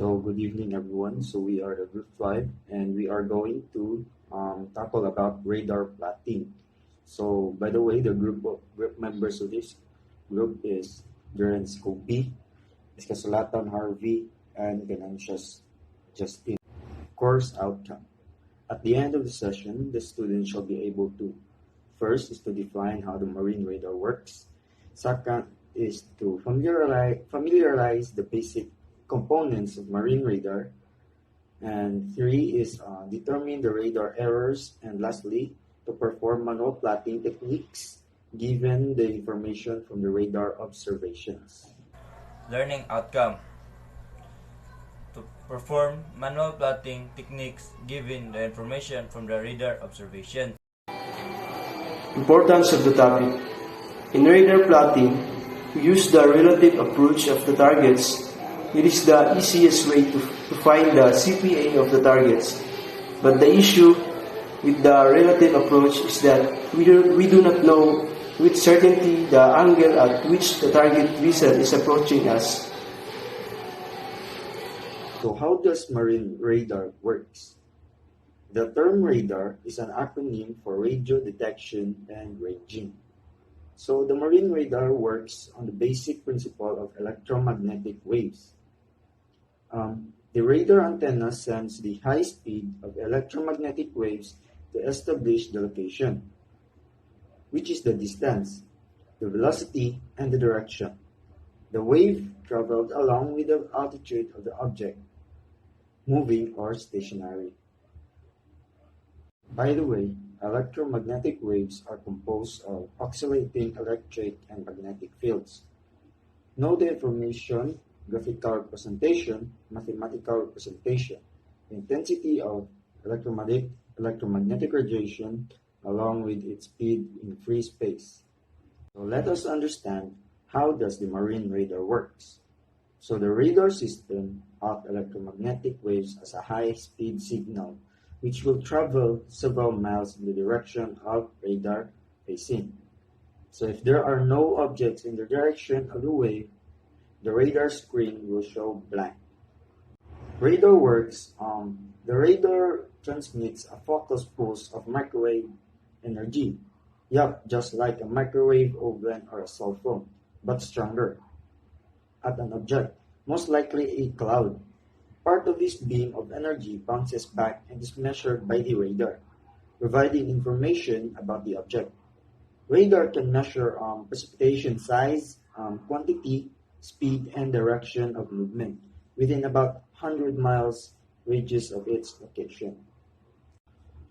So good evening, everyone. So we are the group 5, and we are going to tackle about radar plotting. So by the way, the group members of this group is Terence Kobe, Escasolatan Harvey, and Ganancias Justin. Course outcome. At the end of the session, the student shall be able to first is to define how the marine radar works. Second is to familiarize the basic components of marine radar. And three is determine the radar errors. And lastly, to perform manual plotting techniques given the information from the radar observations. Learning outcome. To perform manual plotting techniques given the information from the radar observation. Importance of the topic. In radar plotting, we use the relative approach of the targets. It is the easiest way to find the CPA of the targets. But the issue with the relative approach is that we do not know with certainty the angle at which the target vessel is approaching us. So how does marine radar works? The term radar is an acronym for radio detection and ranging. So the marine radar works on the basic principle of electromagnetic waves. The radar antenna sends the high speed of electromagnetic waves to establish the location, which is the distance, the velocity, and the direction. The wave traveled along with the altitude of the object, moving or stationary. By the way, electromagnetic waves are composed of oscillating electric and magnetic fields. Know the information, graphical representation, mathematical representation, intensity of electromagnetic radiation along with its speed in free space. So let us understand how does the marine radar works. So the radar system of electromagnetic waves as a high-speed signal which will travel several miles in the direction of radar facing. So if there are no objects in the direction of the wave, the radar screen will show blank. Radar works. The radar transmits a focus pulse of microwave energy. Yup, just like a microwave oven or a cell phone, but stronger. At an object, most likely a cloud. Part of this beam of energy bounces back and is measured by the radar, providing information about the object. Radar can measure precipitation size, quantity, speed, and direction of movement within about 100 miles radius of its location.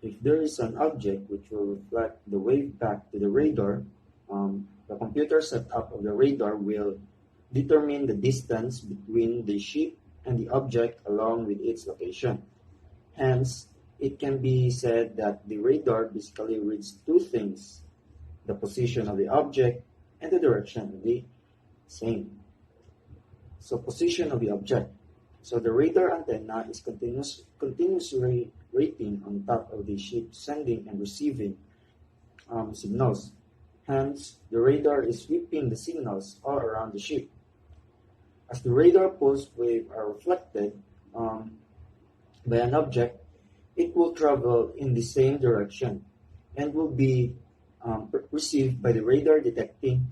If there is an object which will reflect the wave back to the radar, the computer setup of the radar will determine the distance between the ship and the object along with its location. Hence, it can be said that the radar basically reads two things: the position of the object and the direction of the same. So position of the object. So the radar antenna is continuously rating on top of the ship, sending and receiving signals. Hence, the radar is sweeping the signals all around the ship. As the radar pulse waves are reflected by an object, it will travel in the same direction and will be received by the radar detecting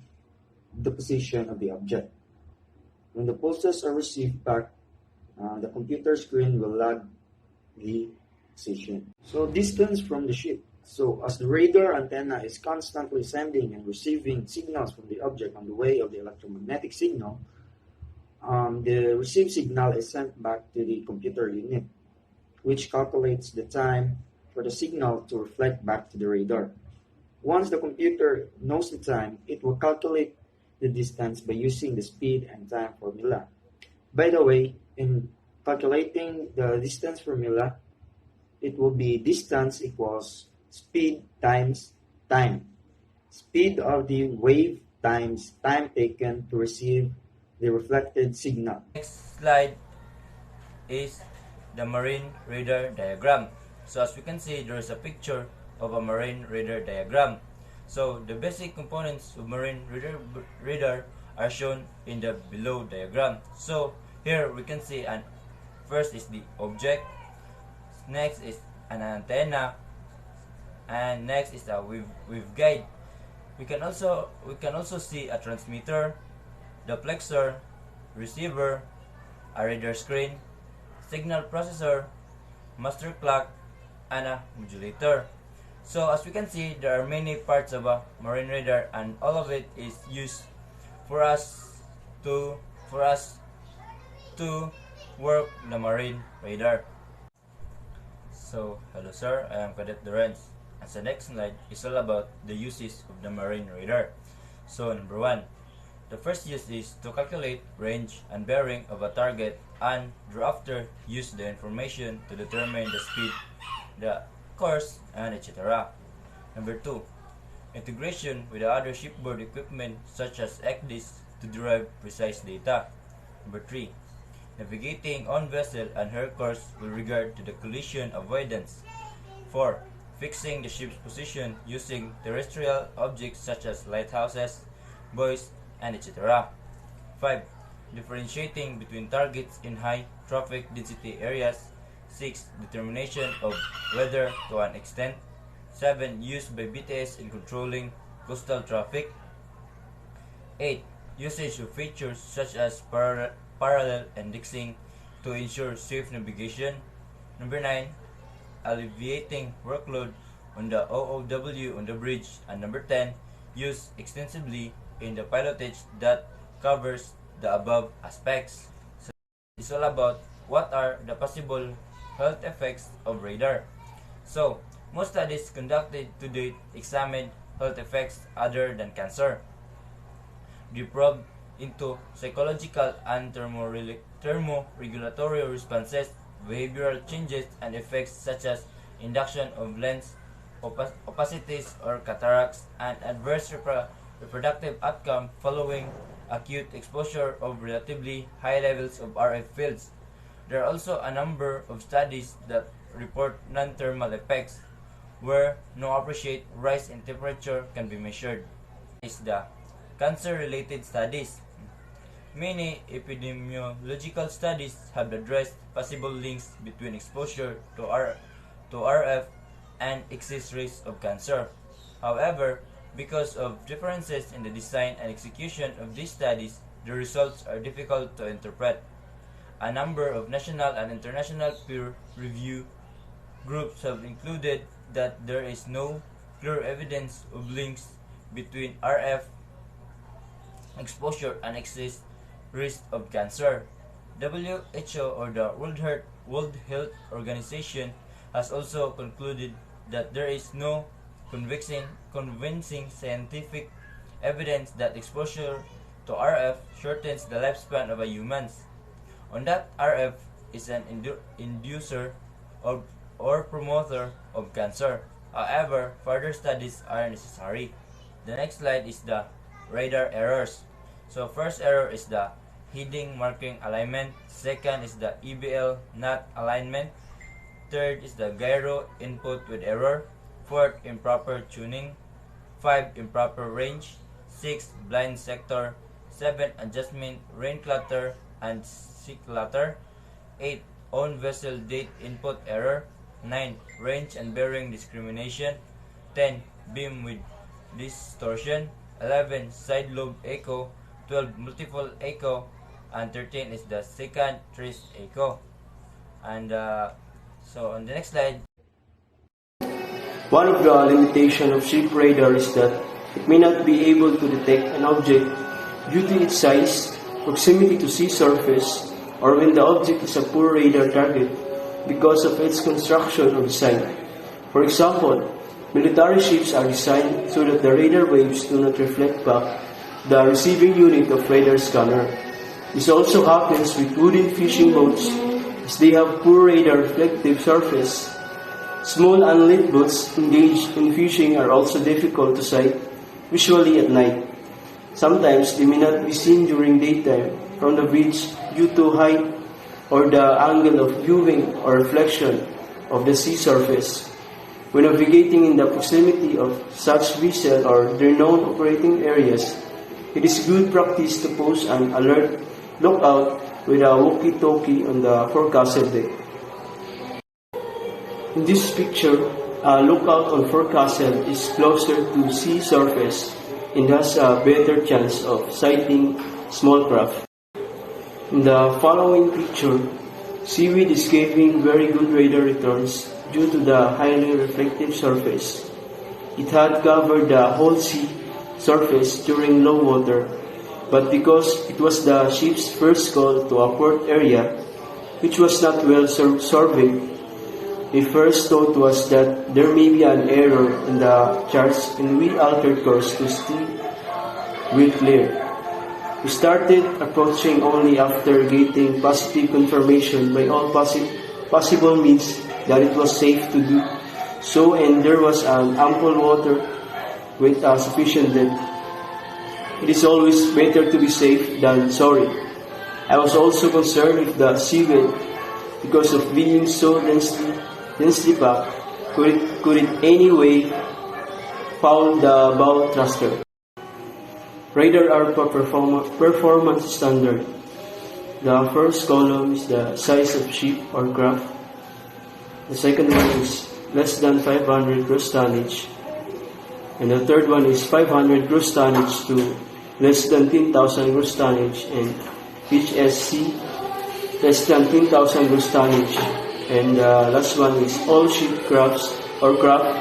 the position of the object. When the pulses are received back, the computer screen will log the position. So distance from the ship. So as the radar antenna is constantly sending and receiving signals from the object on the way of the electromagnetic signal, the received signal is sent back to the computer unit, which calculates the time for the signal to reflect back to the radar. Once the computer knows the time, it will calculate the distance by using the speed and time formula. By the way, in calculating the distance formula, it will be distance equals speed times time. Speed of the wave times time taken to receive the reflected signal. Next slide is the marine radar diagram. So as we can see, there is a picture of a marine radar diagram. So the basic components of marine radar are shown in the below diagram. So here we can see an first is the object, next is an antenna, and next is a waveguide. We can also see a transmitter, the plexer, receiver, a radar screen, signal processor, master clock, and a modulator. So as we can see, there are many parts of a marine radar, and all of it is used for us to work the marine radar. So hello sir, I am Cadet Lorenz. As the next slide is all about the uses of the marine radar. So number 1, the first use is to calculate range and bearing of a target, and thereafter use the information to determine the speed, the course, and etc. Number 2, integration with the other shipboard equipment such as ECDIS to derive precise data. Number 3, navigating on vessel and her course with regard to the collision avoidance. 4, fixing the ship's position using terrestrial objects such as lighthouses, buoys, and etc. 5, differentiating between targets in high traffic density areas. 6, determination of weather to an extent. 7, use by BTS in controlling coastal traffic. 8, usage of features such as parallel indexing to ensure safe navigation. Number 9, alleviating workload on the OOW on the bridge. And number 10, used extensively in the pilotage that covers the above aspects. So it's all about what are the possible health effects of radar. So most studies conducted to date examined health effects other than cancer. They probed into psychological and thermoregulatory responses, behavioral changes, and effects such as induction of lens opacities or cataracts, and adverse reproductive outcome following acute exposure of relatively high levels of RF fields. There are also a number of studies that report non-thermal effects where no appreciate rise in temperature can be measured. Is the cancer-related studies. Many epidemiological studies have addressed possible links between exposure to RF and excess risk of cancer. However, because of differences in the design and execution of these studies, the results are difficult to interpret. A number of national and international peer review groups have concluded that there is no clear evidence of links between RF exposure and excess risk of cancer. WHO, or the World Health Organization, has also concluded that there is no convincing scientific evidence that exposure to RF shortens the lifespan of a human, on that RF is an inducer or promoter of cancer. However, further studies are necessary. The next slide is the radar errors. So first error is the heading marking alignment. Second is the EBL not alignment. Third is the gyro input with error. Fourth, improper tuning. 5, improper range. 6, blind sector. 7, adjustment rain clutter and sea clutter. 8, on vessel date input error. 9, range and bearing discrimination. 10, beam with distortion. 11, side lobe echo. 12, multiple echo. And 13 is the second trace echo. And so on the next slide. One of the limitations of ship radar is that it may not be able to detect an object due to its size, proximity to sea surface, or when the object is a poor radar target because of its construction or design. For example, military ships are designed so that the radar waves do not reflect back the receiving unit of radar scanner. This also happens with wooden fishing boats as they have poor radar reflective surface. Small unlit boats engaged in fishing are also difficult to sight visually at night. Sometimes they may not be seen during daytime from the beach due to height or the angle of viewing or reflection of the sea surface. When navigating in the proximity of such vessel or their known operating areas, it is good practice to post an alert lookout with a walkie-talkie on the forecastle deck. In this picture, a lookout on forecastle is closer to sea surface and has a better chance of sighting small craft. In the following picture, seaweed is giving very good radar returns due to the highly reflective surface. It had covered the whole sea surface during low water, but because it was the ship's first call to a port area, which was not well surveyed, the first thought was that there may be an error in the charts and we altered course to steer wheel clear. We started approaching only after getting positive confirmation by all possible means that it was safe to do so, and there was an ample water with a sufficient depth. It is always better to be safe than sorry. I was also concerned if the seaweed, because of being so densely packed, could in any way foul the bow thruster. Radar are performance standard. The first column is the size of ship or craft. The second one is less than 500 gross tonnage. And the third one is 500 gross tonnage to less than 10,000 gross tonnage, and HSC less than 10,000 gross tonnage. And the last one is all ship crafts or craft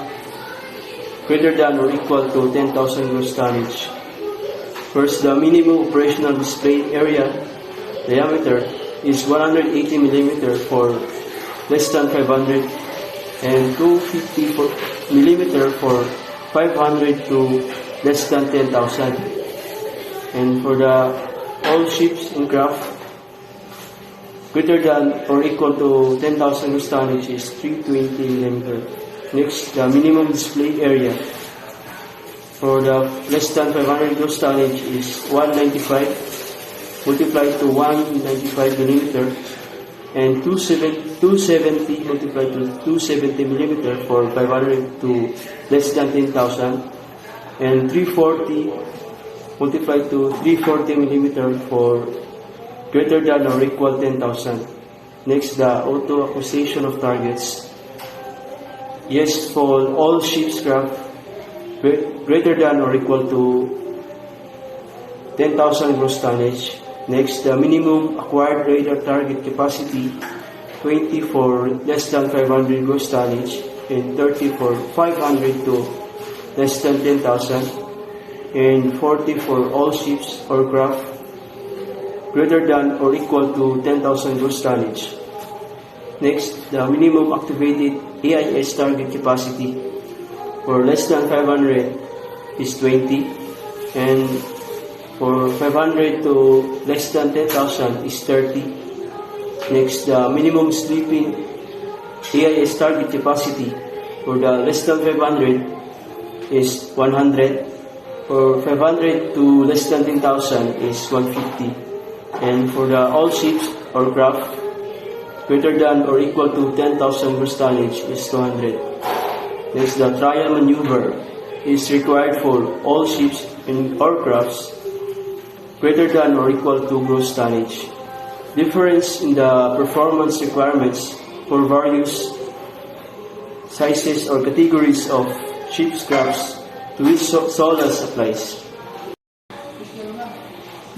greater than or equal to 10,000 gross tonnage. First, the minimum operational display area diameter is 180 mm for less than 500 and 250 mm for 500 to less than 10,000. And for the all ships and craft greater than or equal to 10,000 gross tonnage is 320 mm. Next, the minimum display area for the less than 500 gross tonnage is 195 multiplied to 195 mm, and 270 multiplied to 270 mm for 500 to less than 10,000, and 340 multiplied to 340 mm for greater than or equal 10,000. Next, the auto acquisition of targets. Yes, for all ships craft greater than or equal to 10,000 gross tonnage. Next, the minimum acquired radar target capacity 20 for less than 500 gross tonnage and 30 for 500 to less than 10,000, and 40 for all ships or craft greater than or equal to 10,000 gross tonnage. Next, the minimum activated AIS target capacity for less than 500 is 20, and for 500 to less than 10,000 is 30. Next, the minimum sleeping AIS target capacity for the less than 500 is 100. For 500 to less than 10,000 is 150. And for the all ships or craft greater than or equal to 10,000 gross tonnage is 200. Next, the trial maneuver is required for all ships and or crafts greater than or equal to gross tonnage. Difference in the performance requirements for various sizes or categories of ship's crafts to which SOLAS applies.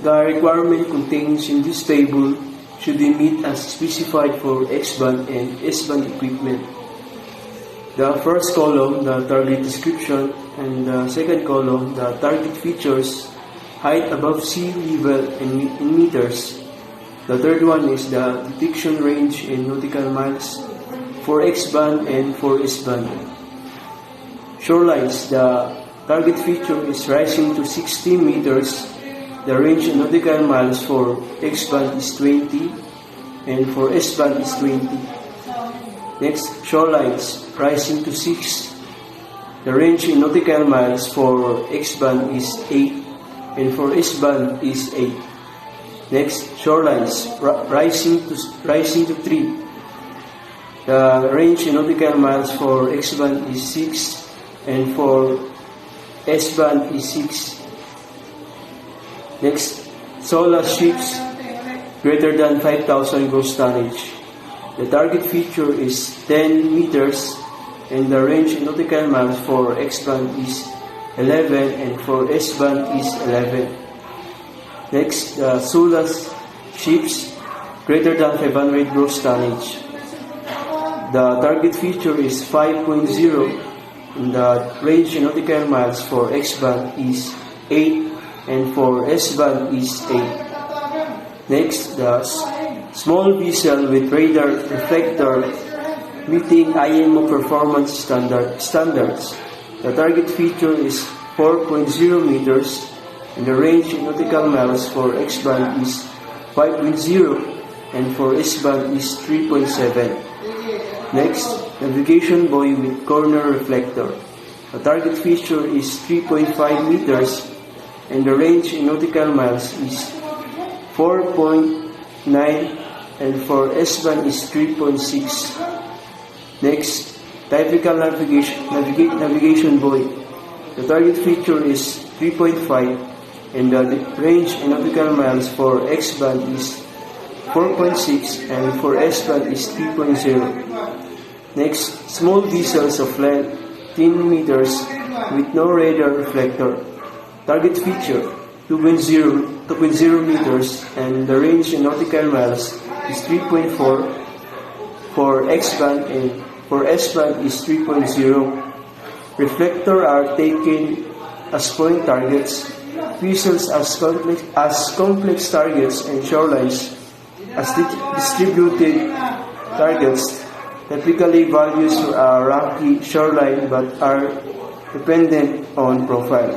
The requirement contained in this table should be met as specified for X-band and S-band equipment. The first column, the target description, and the second column, the target features, height above sea level in meters. The third one is the detection range in nautical miles for X-band and for S-band. Shorelines, the target feature is rising to 60 meters. The range in nautical miles for X-band is 20 and for S-band is 20. Next, shorelines rising to 6. The range in nautical miles for X-band is 8 and for S-band is 8. Next, shorelines rising to 3. The range in nautical miles for X-band is 6 and for S-band is 6. Next, SOLAS ships greater than 5,000 gross tonnage. The target feature is 10 meters and the range in nautical miles for X-band is 11 and for S-band is 11. Next, the SULAS ships greater than 500 gross tonnage. The target feature is 5.0 and the range in nautical miles for X-band is 8 and for S-band is 8. Next, the small vessel with radar reflector meeting IMO performance standards. The target feature is 4.0 meters and the range in nautical miles for X-band is 5.0 and for S-band is 3.7. Next, navigation buoy with corner reflector. The target feature is 3.5 meters and the range in nautical miles is 4.9 and for S-band is 3.6. Next, typical navigation buoy. The target feature is 3.5 and the range in nautical miles for X-band is 4.6 and for S-band is 3.0. Next, small vessels of length 10 meters with no radar reflector. Target feature 2.0 meters and the range in nautical miles is 3.4 for X-band and for S-band is 3.0. Reflector are taken as point targets, vessels as complex targets, and shorelines as distributed targets. Typically values a rocky shoreline but are dependent on profile.